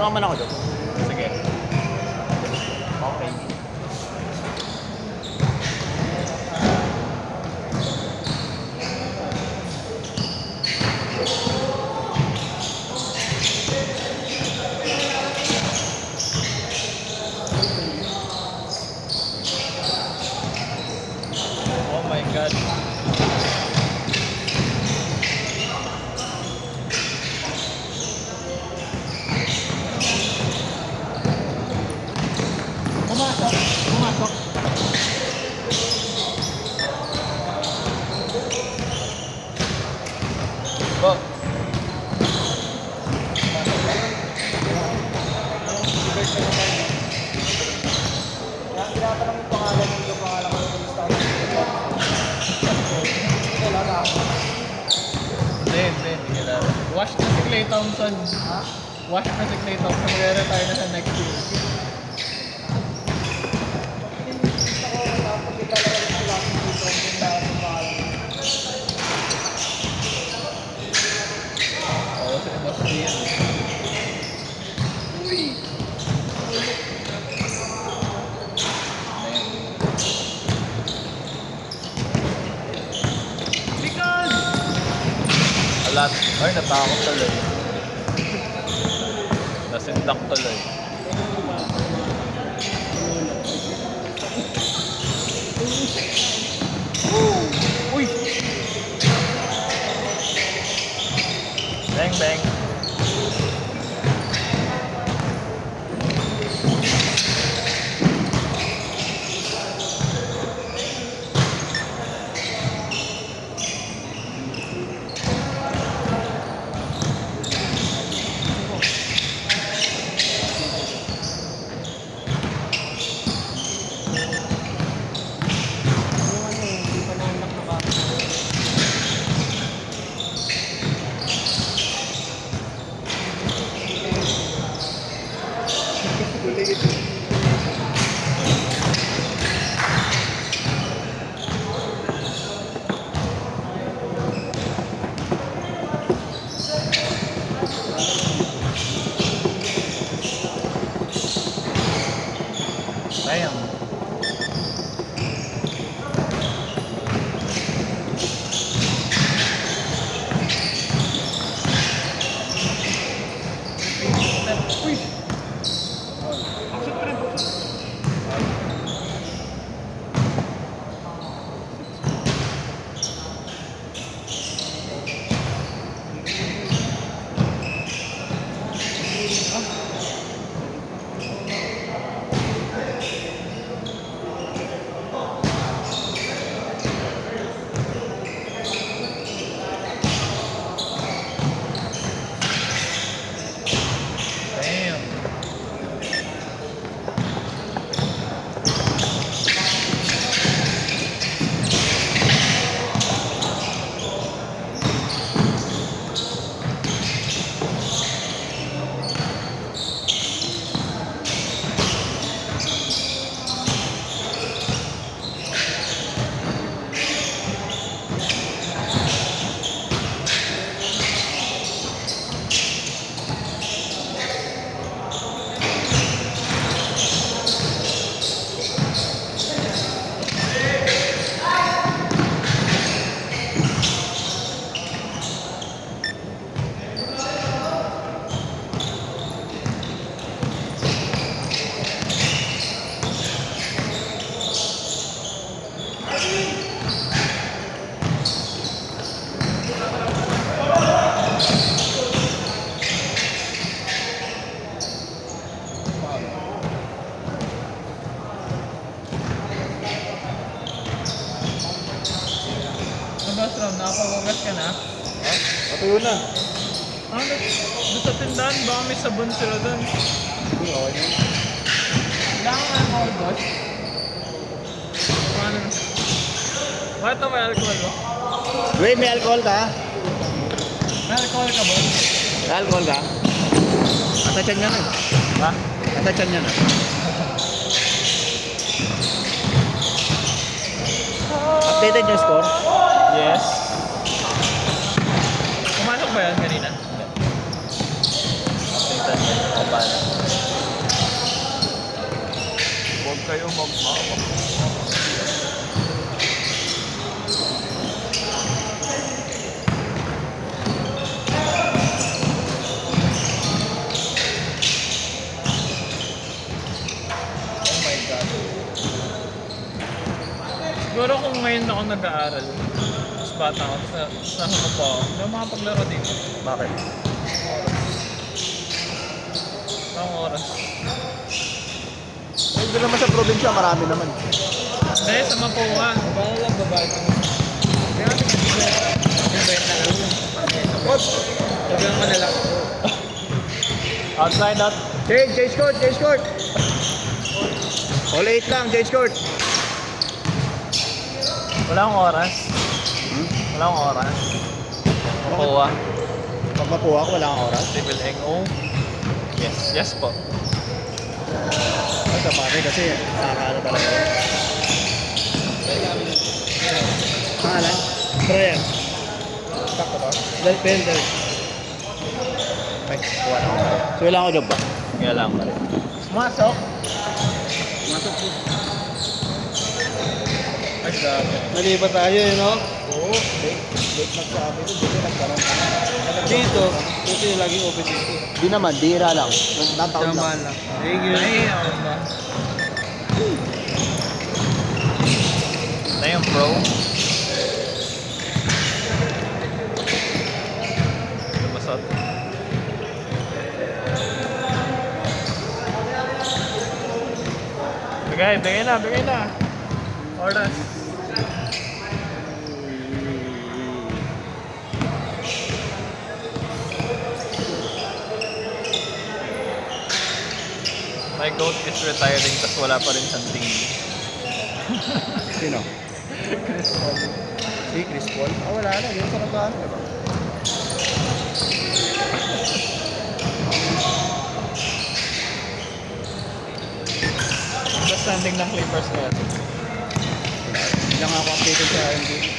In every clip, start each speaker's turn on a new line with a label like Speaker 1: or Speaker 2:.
Speaker 1: Tulungan man ako doon.
Speaker 2: Sige. Okay. Oh my God.
Speaker 1: Pumasok. Pumasok.
Speaker 2: Bo.
Speaker 1: Tinatanong yung pangalan ng pangalan ko ng start.
Speaker 2: Hindi kilala. Wash na si Klay Thompson.
Speaker 1: Ha?
Speaker 2: Wash na si Klay Thompson. Magre-retire na sa next year.
Speaker 1: Gusto ko nakapagkita lang rin sila kung dito yung lahat ng pangalan.
Speaker 2: Oo, si Boss Ian. Uy! Because! Alat. Ay, natakot tuloy. Nasindak tuloy. Uy! Bang, bang. Damn. Uy! Action pa rin. Damn. Rom, nakapag-ugas ka na?
Speaker 1: Ha? Patuyo na.
Speaker 2: Ah, doon sa tindahan, baka may sabon sila doon.
Speaker 1: Hindi, okay na.
Speaker 2: Kailangan ka alcohol, boss? Ano? Bakit na may alcohol, ba?
Speaker 1: Wait, may alcohol ka?
Speaker 2: May alcohol ka, boss?
Speaker 1: May alcohol ka? Atachan niya na.
Speaker 2: Ha?
Speaker 1: Atachan niya na. Updated yung score?
Speaker 2: Yes. Pumasok ba yan kanina? Updated mo. O paano? kayo magmama.
Speaker 1: Oh my God.
Speaker 2: Siguro kung ngayon ako nag-aaral, mas bata ako, sa hamo pa ako, hindi ako makapaglaro dito.
Speaker 1: Bakit?
Speaker 2: Ang oras.
Speaker 1: Eh, doon naman sa probinsya, marami naman.
Speaker 2: Hindi, sa Mapua.
Speaker 1: Paano lang babae ko? Kaya natin invite na lang. What? Sabihan mo na lang.
Speaker 2: Outside out.
Speaker 1: Change court, change court. All 8 lang, change court.
Speaker 2: Wala akong oras. Wala akong oras. Mapua.
Speaker 1: Pag mapuha ko, wala kang oras.
Speaker 2: Civil NO. Yes, yes po.
Speaker 1: Ay, sa pare kasi, nakakaano talaga. Pangalan? Brian. Sakto ba? Bender. Ay, wala ko. So, wala ko job ba?
Speaker 2: Kaya lang pa rin.
Speaker 1: Masok. Masok po.
Speaker 2: Ay, grabe.
Speaker 1: Mali ba tayo, no? Oo. Late nagsabi ito, dito nagkaroon. Dito, ito yung laging open dito. Di naman, bira lang. Nagtataon lang. Thank you.
Speaker 2: Ay, ako ba? Na yung bro. Lumasot. Bigay na. Oras. My goat is retiring tas wala pa rin siyang tingin.
Speaker 1: Sino?
Speaker 2: Chris Paul.
Speaker 1: Si Chris Paul? Ah, wala na. Yung sa nagkaan, diba?
Speaker 2: The standing ng Clippers ngayon.
Speaker 1: Hindi lang ako updated sa NBA.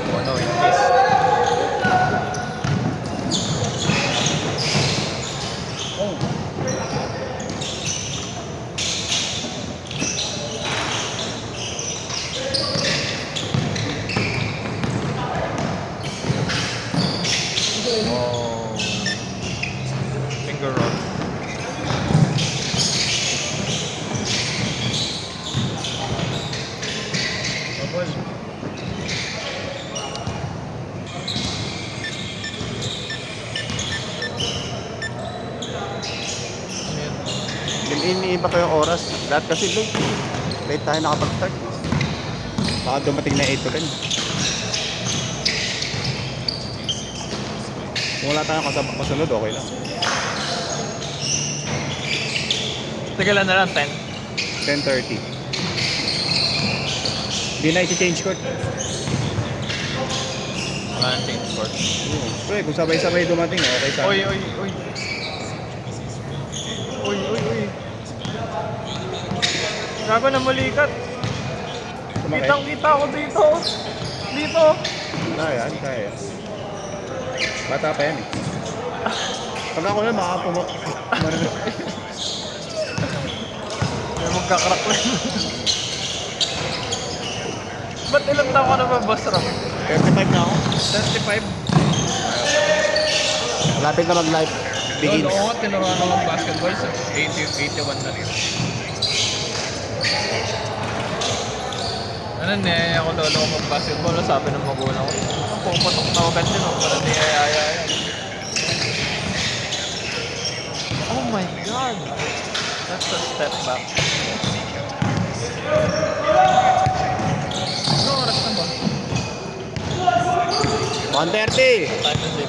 Speaker 2: Oh no, in this.
Speaker 1: Oh.
Speaker 2: Oh. Finger roll.
Speaker 1: Bubble. Iniiba ko yung oras. Lahat kasi late. Late tayo nakapag-start. Baka dumating na 8 to 10. Kung wala tayong kasunod, okay lang.
Speaker 2: Tigalan na lang, 10.
Speaker 1: 10:30. Hindi na isi-change court.
Speaker 2: Wala nang change court.
Speaker 1: Pre, kung sabay-sabay dumating, okay sa
Speaker 2: Oy. Gago na malikat.
Speaker 1: Sumakay.
Speaker 2: Kitang-kita ako dito. Dito.
Speaker 1: Kaya yan. Bata pa yan eh. Pag ako na, makakapumok.
Speaker 2: May magkakrak lang. Ba't ilang taon ka na ba, Boss Rock?
Speaker 1: 35 na ako.
Speaker 2: 35?
Speaker 1: Malapit na mag-live. Begins.
Speaker 2: Oo, tinuruan ako ng basketball sa 81 na rin. Ano, niyaya ako lolo ko mag-basketball. Sabi ng magulang ko, pumatok na agad yun. Para niyayaya yan. Oh my God! That's a step back. Ano oras na ba?
Speaker 1: 1:30.
Speaker 2: Time na 6.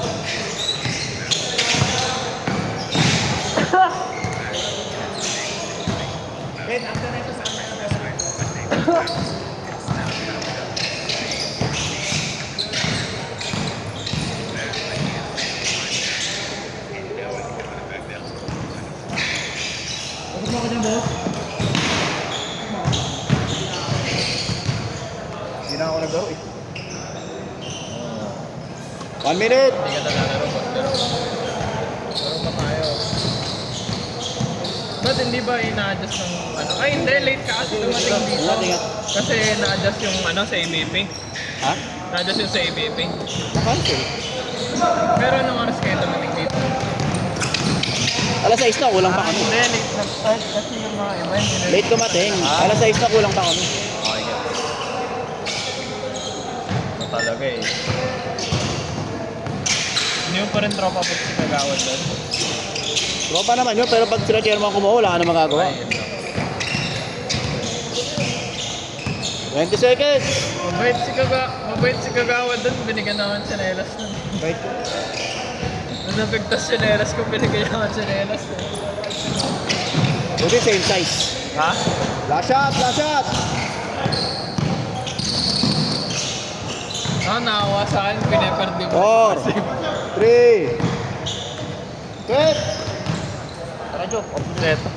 Speaker 1: ako dyan, boss. Hindi na ako naglaro eh. 1 minute!
Speaker 2: Hindi ka nalalaro, boss. Laro pa tayo. Ba't hindi ba ina-adjust ng ano? Ay, hindi. Late ka kasi dumating dito.
Speaker 1: Ingat.
Speaker 2: Kasi na-adjust yung ano sa ABP.
Speaker 1: Ha?
Speaker 2: Na-adjust yung sa ABP.
Speaker 1: Nakancel.
Speaker 2: Pero anong oras kayo dumating dito?
Speaker 1: Alas 6 na, kulang pa kami.
Speaker 2: Hindi, late nag-start kasi yung mga event.
Speaker 1: Late kumating. Alas 6 na, kulang pa kami.
Speaker 2: Okay, yeah. Ano talaga eh. Hindi mo pa rin tropa po si Kagawad doon.
Speaker 1: Tropa naman yun, pero pag sila chairman kumuha, wala ka na magagawa.
Speaker 2: Ay, yun lang.
Speaker 1: 20 seconds!
Speaker 2: Mabait si Kagawad doon. Binigyan naman sinelas nun.
Speaker 1: Wait.
Speaker 2: Nung nabigtas sinelas ko, binigyan naman sinelas.
Speaker 1: Buti same size.
Speaker 2: Ha?
Speaker 1: Flash shot! Flash shot!
Speaker 2: Nakawa sa akin, pineperdi mo.
Speaker 1: 4 3 Quit! Tara, Joke.
Speaker 2: Kompleto.